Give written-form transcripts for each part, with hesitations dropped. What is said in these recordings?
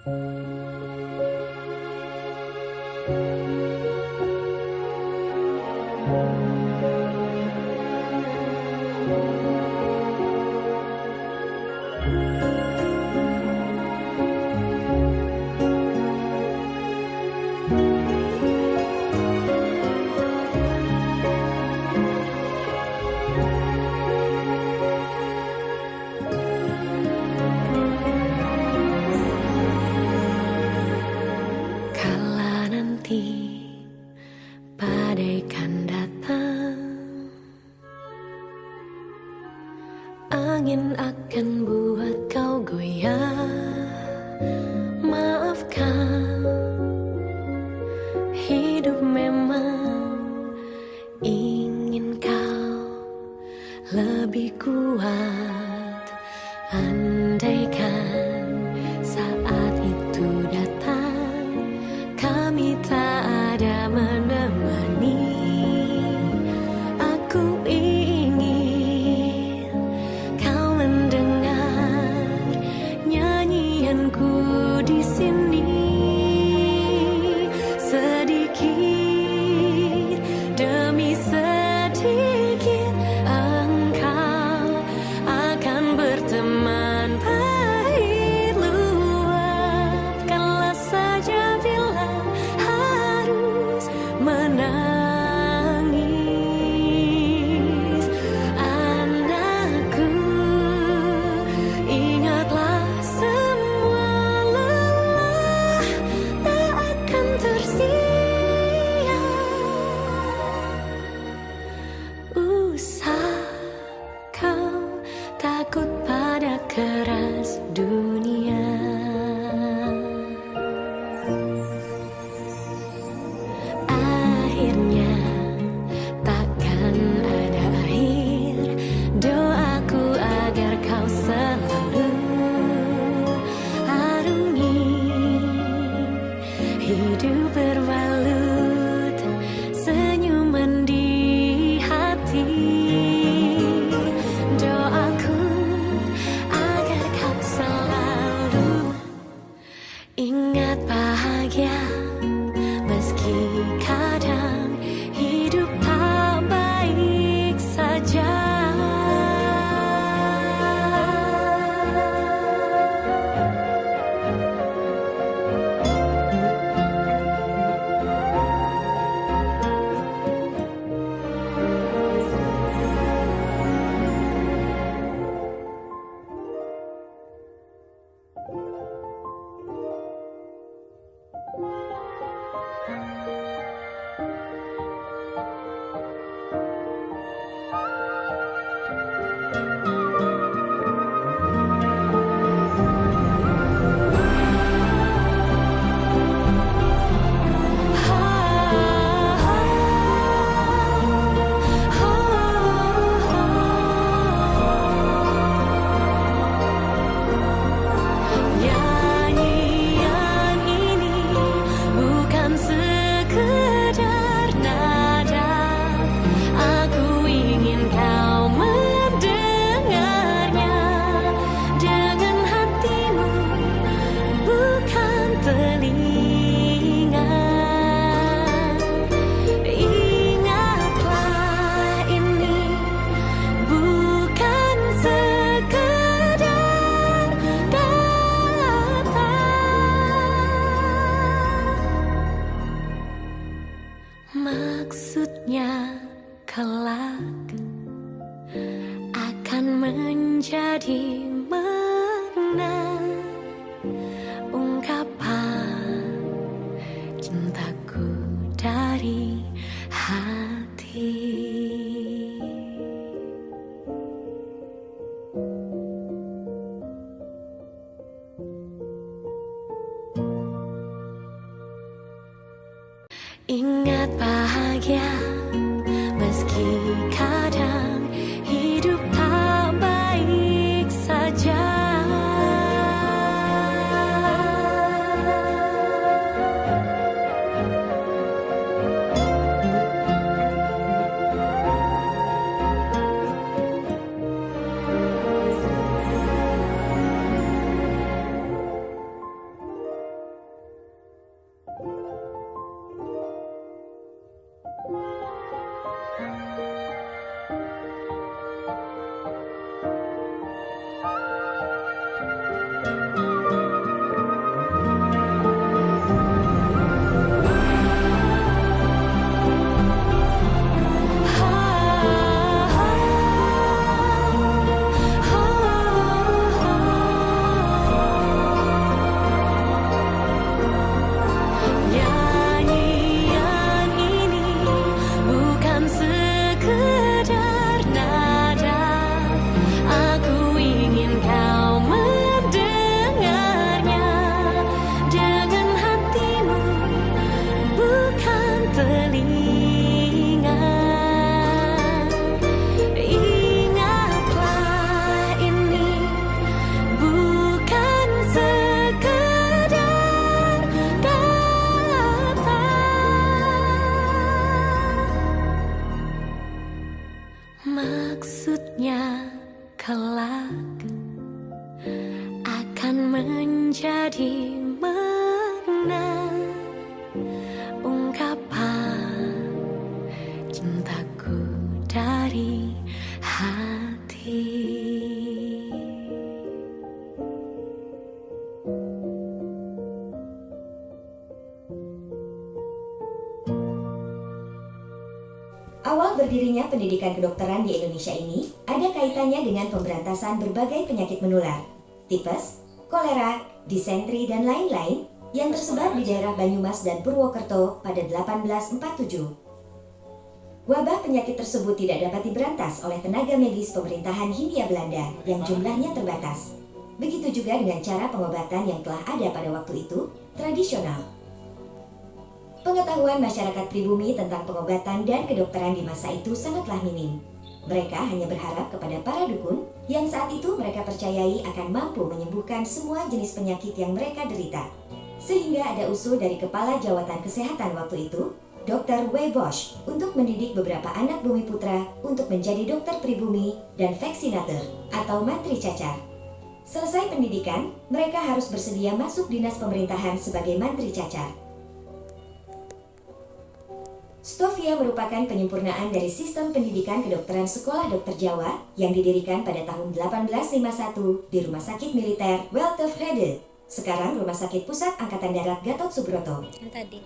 Kala nanti badai kan datang, angin akan buat kau goyah. Maafkan, hidup memang ingin kau lebih kuat. Andaikan saat itu datang, kami tak ada menemani. Aku ingin kau mendengar nyanyianku di sini. Sedikit demi sedikit engkau akan berteman. Pahit luapkanlah saja bila harus menangis. Anakku, ingatlah semua lelah tak akan tersia. Usah kau takut pada keras dunia. Akhirnya takkan ada akhir. Doaku agar kau selalu arungi hidup berbalut senyuman di hati. Doaku agar kau selalu ingat bahagia, meski kadang hidup tak baik saja. Nyanyian ini bukan sekedar nada. Aku ingin kau mendengarnya dengan hatimu, bukan telinga. Ingatlah, ini bukan sekedar kata. Maksudnya kelak akan menjadi makna ungkapan cintaku dari hati. Ingat bahagia, meski kadang hidup tak baik saja. akan menjadi mana ungkapan cintaku dari hati. Awal berdirinya pendidikan kedokteran di Indonesia ini ada kaitannya dengan pemberantasan berbagai penyakit menular, tipes, kolera, disentri, dan lain-lain yang tersebar di daerah Banyumas dan Purwokerto pada 1847. Wabah penyakit tersebut tidak dapat diberantas oleh tenaga medis pemerintahan Hindia Belanda yang jumlahnya terbatas. Begitu juga dengan cara pengobatan yang telah ada pada waktu itu, tradisional. Pengetahuan masyarakat pribumi tentang pengobatan dan kedokteran di masa itu sangatlah minim. Mereka hanya berharap kepada para dukun yang saat itu mereka percayai akan mampu menyembuhkan semua jenis penyakit yang mereka derita. Sehingga ada usul dari Kepala Jawatan Kesehatan waktu itu, Dr. W. Bosch, untuk mendidik beberapa anak bumi putra untuk menjadi dokter pribumi dan vaksinator atau mantri cacar. Selesai pendidikan, mereka harus bersedia masuk dinas pemerintahan sebagai mantri cacar. Stovia merupakan penyempurnaan dari sistem pendidikan kedokteran Sekolah Dokter Jawa yang didirikan pada tahun 1851 di Rumah Sakit Militer Weltevrede, sekarang Rumah Sakit Pusat Angkatan Darat Gatot Subroto.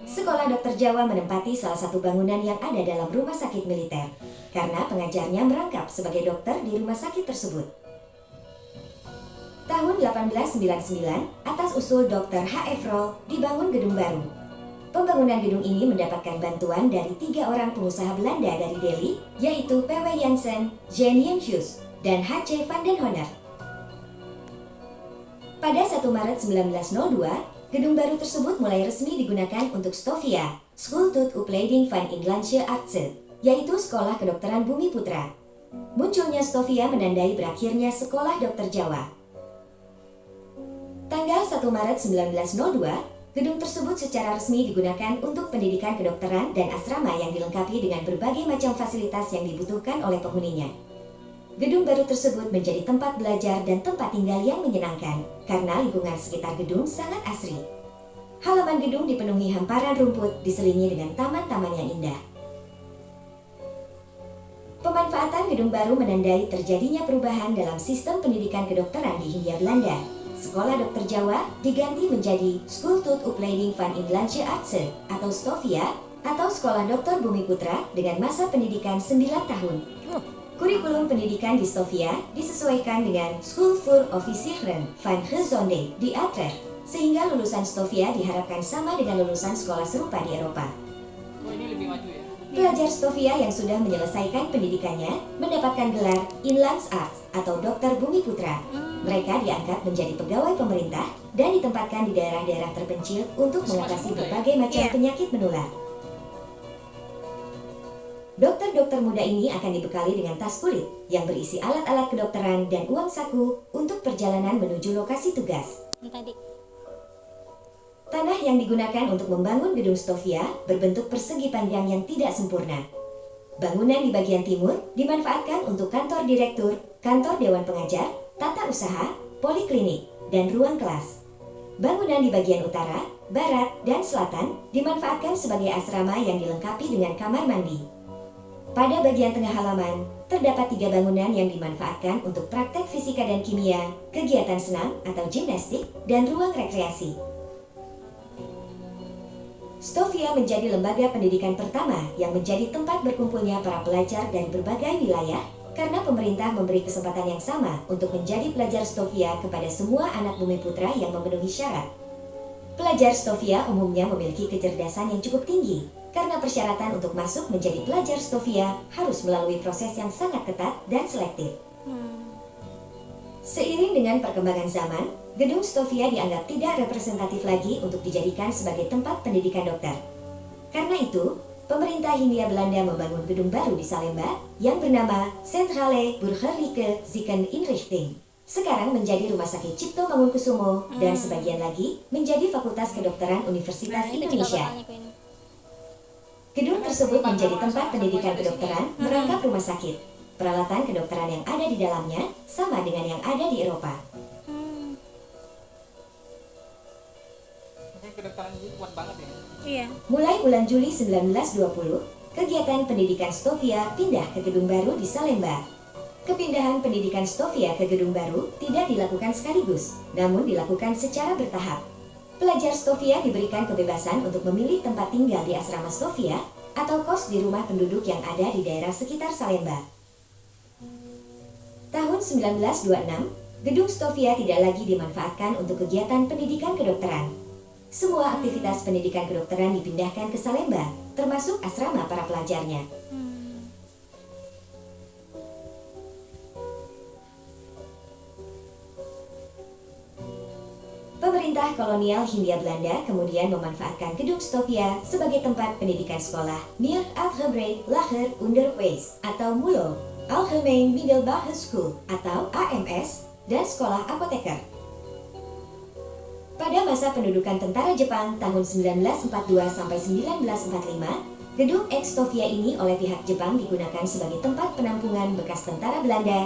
Sekolah Dokter Jawa menempati salah satu bangunan yang ada dalam rumah sakit militer, karena pengajarnya merangkap sebagai dokter di rumah sakit tersebut. Tahun 1899, atas usul Dr. H.F. Roll, dibangun gedung baru. Pembangunan gedung ini mendapatkan bantuan dari 3 orang pengusaha Belanda dari Delhi, yaitu P.W. Jansen, Jan Jens, dan H.C. van den Honert. Pada 1 Maret 1902, gedung baru tersebut mulai resmi digunakan untuk Stovia, School tot Opleiding van Inlandse Artsen, yaitu Sekolah Kedokteran Bumi Putra. Munculnya Stovia menandai berakhirnya Sekolah Dokter Jawa. Tanggal 1 Maret 1902, gedung tersebut secara resmi digunakan untuk pendidikan kedokteran dan asrama yang dilengkapi dengan berbagai macam fasilitas yang dibutuhkan oleh penghuninya. Gedung baru tersebut menjadi tempat belajar dan tempat tinggal yang menyenangkan karena lingkungan sekitar gedung sangat asri. Halaman gedung dipenuhi hamparan rumput diselingi dengan taman-taman yang indah. Pemanfaatan gedung baru menandai terjadinya perubahan dalam sistem pendidikan kedokteran di Hindia Belanda. Sekolah Dokter Jawa diganti menjadi School tot Opleiding van Inlandse Artsen atau Stovia atau Sekolah Dokter Bumi Putra dengan masa pendidikan 9 tahun. Kurikulum pendidikan di Stovia disesuaikan dengan School voor Officieren van Gezondheid di Utrecht, sehingga lulusan Stovia diharapkan sama dengan lulusan sekolah serupa di Eropa. Ini lebih maju ya? Pelajar Stovia yang sudah menyelesaikan pendidikannya mendapatkan gelar Inlandsarts atau Dokter Bumi Putra. Mereka diangkat menjadi pegawai pemerintah dan ditempatkan di daerah-daerah terpencil untuk mengatasi berbagai macam penyakit menular. Dokter-dokter muda ini akan dibekali dengan tas kulit yang berisi alat-alat kedokteran dan uang saku untuk perjalanan menuju lokasi tugas. Tanah yang digunakan untuk membangun gedung Stovia berbentuk persegi panjang yang tidak sempurna. Bangunan di bagian timur dimanfaatkan untuk kantor direktur, kantor dewan pengajar, tata usaha, poliklinik, dan ruang kelas. Bangunan di bagian utara, barat, dan selatan dimanfaatkan sebagai asrama yang dilengkapi dengan kamar mandi. Pada bagian tengah halaman, terdapat 3 bangunan yang dimanfaatkan untuk praktek fisika dan kimia, kegiatan senam atau gimnastik, dan ruang rekreasi. Stovia menjadi lembaga pendidikan pertama yang menjadi tempat berkumpulnya para pelajar dari berbagai wilayah karena pemerintah memberi kesempatan yang sama untuk menjadi pelajar Stovia kepada semua anak bumi putra yang memenuhi syarat. Pelajar Stovia umumnya memiliki kecerdasan yang cukup tinggi karena persyaratan untuk masuk menjadi pelajar Stovia harus melalui proses yang sangat ketat dan selektif. Seiring dengan perkembangan zaman, gedung Stovia dianggap tidak representatif lagi untuk dijadikan sebagai tempat pendidikan dokter. Karena itu, pemerintah Hindia Belanda membangun gedung baru di Salemba yang bernama Centrale Burgerlijke Ziekeninrichting. Sekarang menjadi Rumah Sakit Cipto Mangunkusumo dan sebagian lagi menjadi Fakultas Kedokteran Universitas Indonesia. Gedung tersebut menjadi tempat pendidikan kedokteran merangkap rumah sakit. Peralatan kedokteran yang ada di dalamnya sama dengan yang ada di Eropa. kedokteran itu kuat banget ya. Iya. Mulai bulan Juli 1920, kegiatan pendidikan Stovia pindah ke gedung baru di Salemba. Kepindahan pendidikan Stovia ke gedung baru tidak dilakukan sekaligus, namun dilakukan secara bertahap. Pelajar Stovia diberikan kebebasan untuk memilih tempat tinggal di asrama Stovia atau kos di rumah penduduk yang ada di daerah sekitar Salemba. Tahun 1926, gedung Stovia tidak lagi dimanfaatkan untuk kegiatan pendidikan kedokteran. Semua aktivitas pendidikan kedokteran dipindahkan ke Salemba, termasuk asrama para pelajarnya. Pemerintah kolonial Hindia Belanda kemudian memanfaatkan gedung Stovia sebagai tempat pendidikan sekolah Meer Algebrei Lager Onderwijs atau MULO, Algemeen Middelbare School atau AMS, dan sekolah apoteker. Pada masa pendudukan tentara Jepang tahun 1942 sampai 1945, gedung ex Stovia ini oleh pihak Jepang digunakan sebagai tempat penampungan bekas tentara Belanda